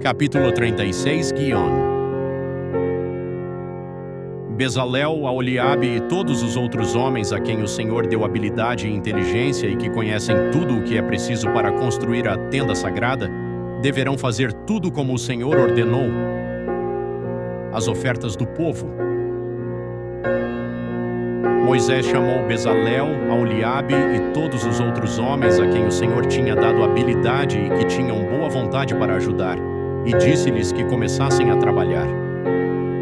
Capítulo 36, Guion. Bezalel, Aholiabe e todos os outros homens a quem o Senhor deu habilidade e inteligência e que conhecem tudo o que é preciso para construir a tenda sagrada, deverão fazer tudo como o Senhor ordenou. As ofertas do povo. Moisés chamou Bezalel, Aholiabe e todos os outros homens a quem o Senhor tinha dado habilidade e que tinham boa vontade para ajudar, e disse-lhes que começassem a trabalhar.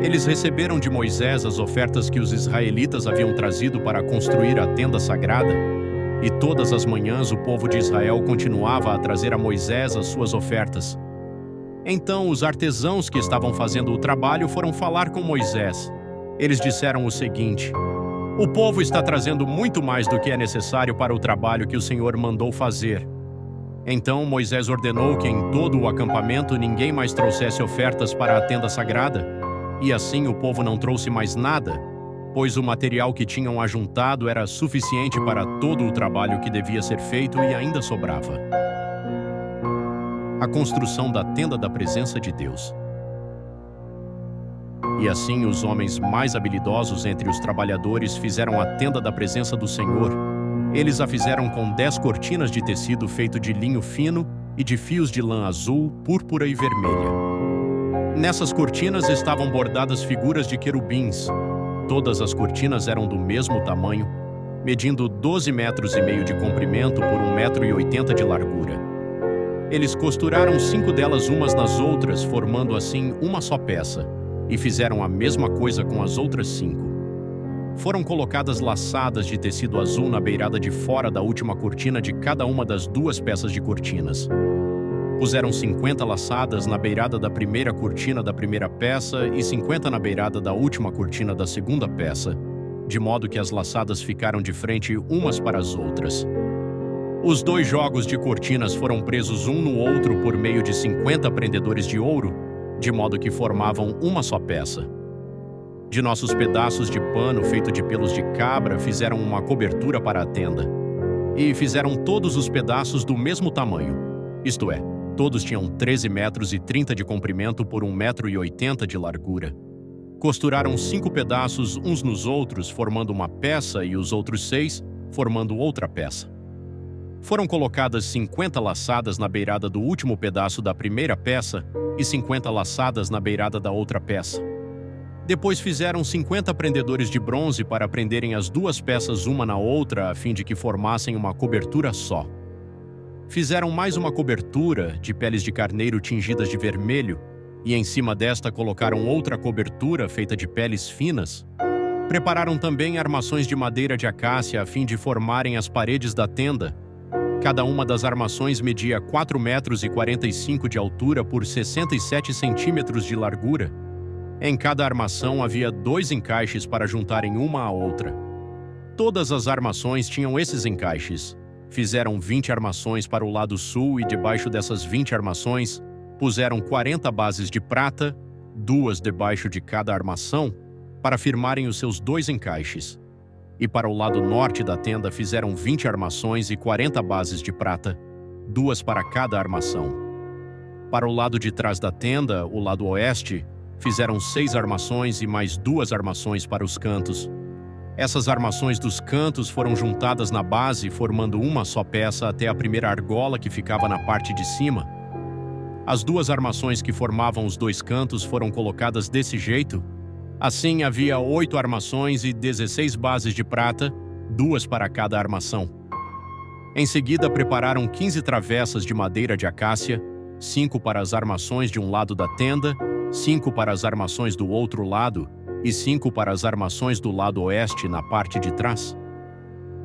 Eles receberam de Moisés as ofertas que os israelitas haviam trazido para construir a tenda sagrada, e todas as manhãs o povo de Israel continuava a trazer a Moisés as suas ofertas. Então os artesãos que estavam fazendo o trabalho foram falar com Moisés. Eles disseram o seguinte: "O povo está trazendo muito mais do que é necessário para o trabalho que o Senhor mandou fazer." Então Moisés ordenou que em todo o acampamento ninguém mais trouxesse ofertas para a tenda sagrada, e assim o povo não trouxe mais nada, pois o material que tinham ajuntado era suficiente para todo o trabalho que devia ser feito e ainda sobrava. A construção da tenda da presença de Deus. E assim os homens mais habilidosos entre os trabalhadores fizeram a tenda da presença do Senhor. Eles a fizeram com 10 cortinas de tecido feito de linho fino e de fios de lã azul, púrpura e vermelha. Nessas cortinas estavam bordadas figuras de querubins. Todas as cortinas eram do mesmo tamanho, medindo 12,5 metros de comprimento por 1,80 metro de largura. Eles costuraram 5 delas umas nas outras, formando assim uma só peça, e fizeram a mesma coisa com as outras 5. Foram colocadas laçadas de tecido azul na beirada de fora da última cortina de cada uma das 2 peças de cortinas. Puseram 50 laçadas na beirada da primeira cortina da primeira peça e 50 na beirada da última cortina da segunda peça, de modo que as laçadas ficaram de frente umas para as outras. Os 2 jogos de cortinas foram presos um no outro por meio de 50 prendedores de ouro, de modo que formavam uma só peça. De nossos pedaços de pano feito de pelos de cabra fizeram uma cobertura para a tenda. E fizeram todos os pedaços do mesmo tamanho, isto é, todos tinham 13,30 metros de comprimento por 1,80 metro de largura. Costuraram 5 pedaços uns nos outros, formando uma peça, e os outros 6, formando outra peça. Foram colocadas 50 laçadas na beirada do último pedaço da primeira peça e 50 laçadas na beirada da outra peça. Depois fizeram 50 prendedores de bronze para prenderem as 2 peças uma na outra, a fim de que formassem uma cobertura só. Fizeram mais uma cobertura de peles de carneiro tingidas de vermelho, e em cima desta colocaram outra cobertura feita de peles finas. Prepararam também armações de madeira de acácia a fim de formarem as paredes da tenda. Cada uma das armações media 4,45 metros de altura por 67 centímetros de largura. Em cada armação havia 2 encaixes para juntarem uma à outra. Todas as armações tinham esses encaixes. Fizeram 20 armações para o lado sul e debaixo dessas 20 armações puseram 40 bases de prata, 2 debaixo de cada armação, para firmarem os seus 2 encaixes. E para o lado norte da tenda fizeram 20 armações e 40 bases de prata, 2 para cada armação. Para o lado de trás da tenda, o lado oeste, fizeram 6 armações e mais 2 armações para os cantos. Essas armações dos cantos foram juntadas na base, formando uma só peça até a primeira argola que ficava na parte de cima. As 2 armações que formavam os 2 cantos foram colocadas desse jeito. Assim havia 8 armações e 16 bases de prata, 2 para cada armação. Em seguida prepararam 15 travessas de madeira de acácia, 5 para as armações de um lado da tenda, 5 para as armações do outro lado e 5 para as armações do lado oeste na parte de trás.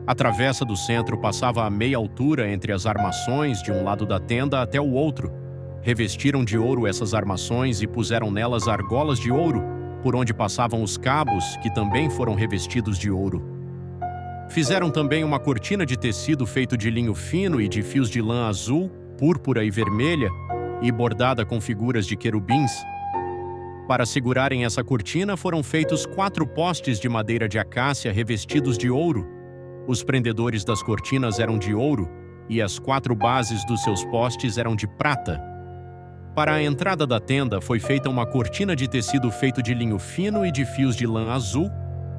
A travessa do centro passava a meia altura entre as armações de um lado da tenda até o outro. Revestiram de ouro essas armações e puseram nelas argolas de ouro, por onde passavam os cabos, que também foram revestidos de ouro. Fizeram também uma cortina de tecido feito de linho fino e de fios de lã azul, púrpura e vermelha, e bordada com figuras de querubins. Para segurarem essa cortina foram feitos 4 postes de madeira de acácia revestidos de ouro. Os prendedores das cortinas eram de ouro, e as 4 bases dos seus postes eram de prata. Para a entrada da tenda foi feita uma cortina de tecido feito de linho fino e de fios de lã azul,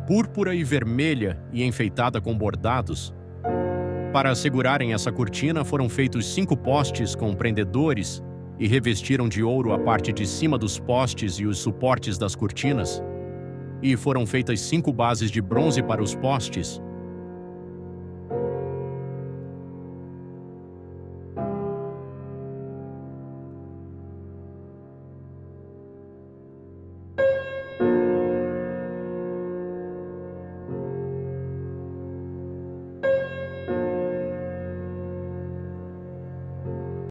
púrpura e vermelha e enfeitada com bordados. Para assegurarem essa cortina foram feitos 5 postes com prendedores e revestiram de ouro a parte de cima dos postes e os suportes das cortinas. E foram feitas 5 bases de bronze para os postes,